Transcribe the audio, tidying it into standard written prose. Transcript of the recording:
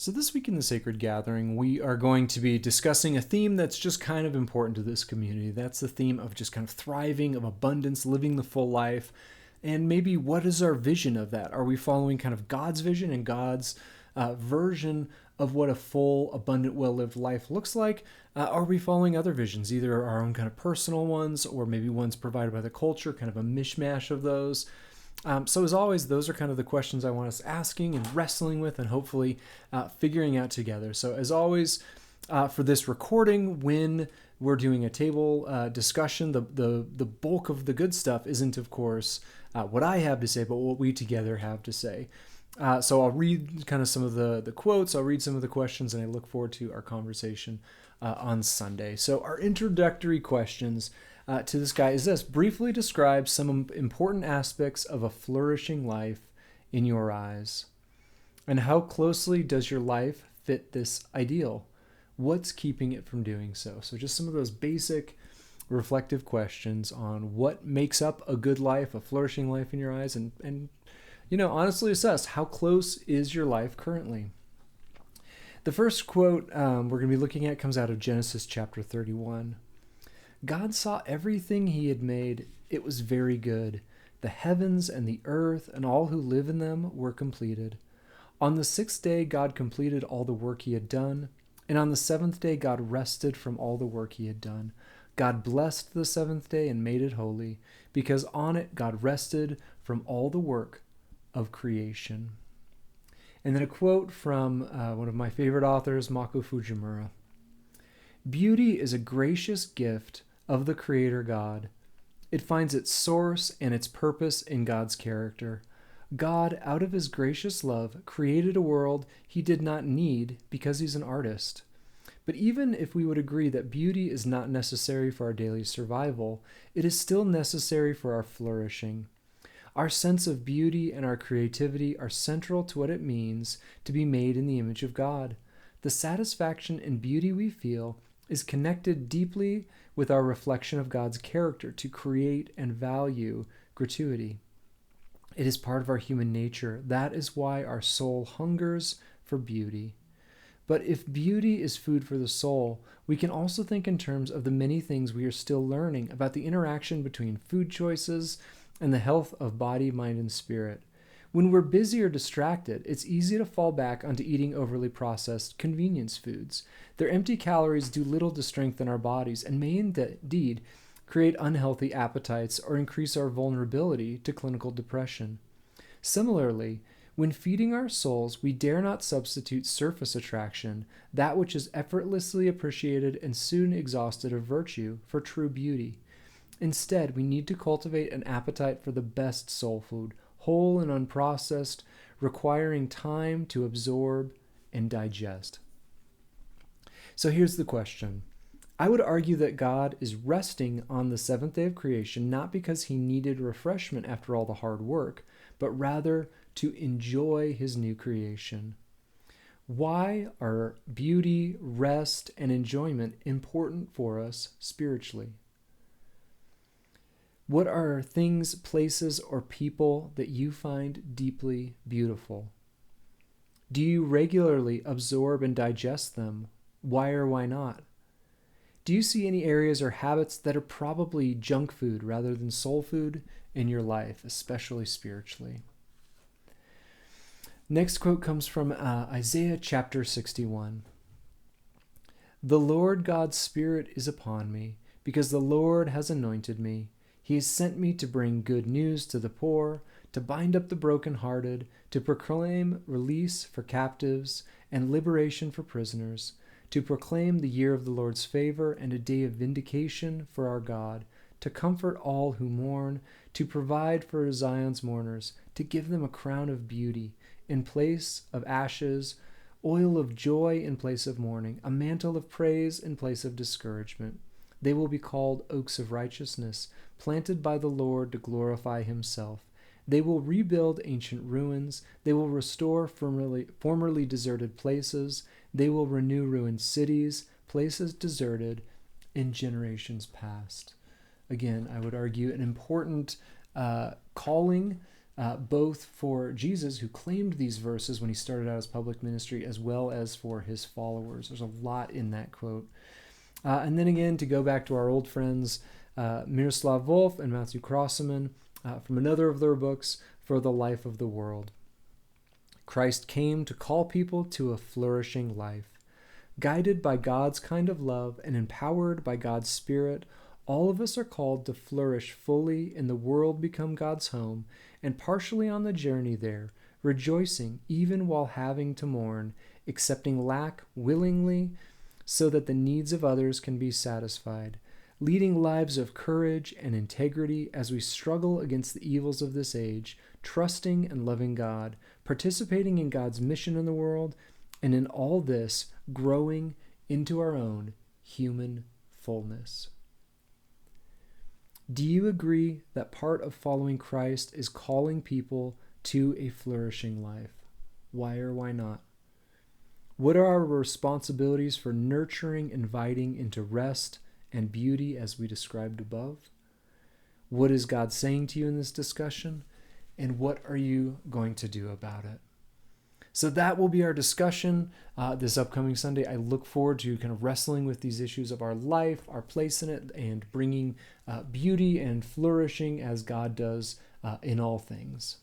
So, this week in the Sacred Gathering, we are going to be discussing a theme that's just kind of important to this community. That's the theme of just kind of thriving, of abundance, living the full life. And maybe what is our vision of that? Are we following kind of God's vision and God's version of what a full, abundant, well lived life looks like? Are we following other visions, either our own kind of personal ones or maybe ones provided by the culture, kind of a mishmash of those? So as always, those are kind of the questions I want us asking and wrestling with and hopefully figuring out together. So as always, for this recording, when we're doing a table discussion, the bulk of the good stuff isn't, of course, what I have to say, but what we together have to say. So I'll read kind of some of the quotes, I'll read some of the questions, and I look forward to our conversation on Sunday. So our introductory questions to this guy is this: briefly describe some important aspects of a flourishing life in your eyes. And how closely does your life fit this ideal? What's keeping it from doing so? So just some of those basic reflective questions on what makes up a good life, a flourishing life in your eyes, and honestly assess how close is your life currently. The first quote we're going to be looking at comes out of Genesis chapter 31. God saw everything he had made. It was very good. The heavens and the earth and all who live in them were completed. On the sixth day, God completed all the work he had done. And on the seventh day, God rested from all the work he had done. God blessed the seventh day and made it holy, because on it God rested from all the work of creation. And then a quote from one of my favorite authors, Mako Fujimura. Beauty is a gracious gift of the Creator God. It finds its source and its purpose in God's character. God, out of his gracious love, created a world he did not need because he's an artist. But even if we would agree that beauty is not necessary for our daily survival, it is still necessary for our flourishing. Our sense of beauty and our creativity are central to what it means to be made in the image of God. The satisfaction and beauty we feel is connected deeply with our reflection of God's character to create and value gratuity. It is part of our human nature. That is why our soul hungers for beauty. But if beauty is food for the soul, we can also think in terms of the many things we are still learning about the interaction between food choices and the health of body, mind, and spirit. When we're busy or distracted, it's easy to fall back onto eating overly processed convenience foods. Their empty calories do little to strengthen our bodies and may indeed create unhealthy appetites or increase our vulnerability to clinical depression. Similarly, when feeding our souls, we dare not substitute surface attraction, that which is effortlessly appreciated and soon exhausted of virtue, for true beauty. Instead, we need to cultivate an appetite for the best soul food, whole and unprocessed, requiring time to absorb and digest. So here's the question. I would argue that God is resting on the seventh day of creation, not because he needed refreshment after all the hard work, but rather to enjoy his new creation. Why are beauty, rest, and enjoyment important for us spiritually? What are things, places, or people that you find deeply beautiful? Do you regularly absorb and digest them? Why or why not? Do you see any areas or habits that are probably junk food rather than soul food in your life, especially spiritually? Next quote comes from Isaiah chapter 61. The Lord God's Spirit is upon me, because the Lord has anointed me. He has sent me to bring good news to the poor, to bind up the brokenhearted, to proclaim release for captives and liberation for prisoners, to proclaim the year of the Lord's favor and a day of vindication for our God, to comfort all who mourn, to provide for Zion's mourners, to give them a crown of beauty in place of ashes, oil of joy in place of mourning, a mantle of praise in place of discouragement. They will be called oaks of righteousness, planted by the Lord to glorify himself. They will rebuild ancient ruins. They will restore formerly deserted places. They will renew ruined cities, places deserted in generations past. Again, I would argue an important calling both for Jesus, who claimed these verses when he started out his public ministry, as well as for his followers. There's a lot in that quote. And then again, to go back to our old friends, Miroslav Volf and Matthew Crossaman, from another of their books, For the Life of the World. Christ came to call people to a flourishing life. Guided by God's kind of love and empowered by God's Spirit, all of us are called to flourish fully in the world become God's home, and partially on the journey there, rejoicing even while having to mourn, accepting lack willingly so that the needs of others can be satisfied, leading lives of courage and integrity as we struggle against the evils of this age, trusting and loving God, participating in God's mission in the world, and in all this, growing into our own human fullness. Do you agree that part of following Christ is calling people to a flourishing life? Why or why not? What are our responsibilities for nurturing, inviting into rest and beauty as we described above? What is God saying to you in this discussion? And what are you going to do about it? So that will be our discussion this upcoming Sunday. I look forward to kind of wrestling with these issues of our life, our place in it, and bringing beauty and flourishing as God does in all things.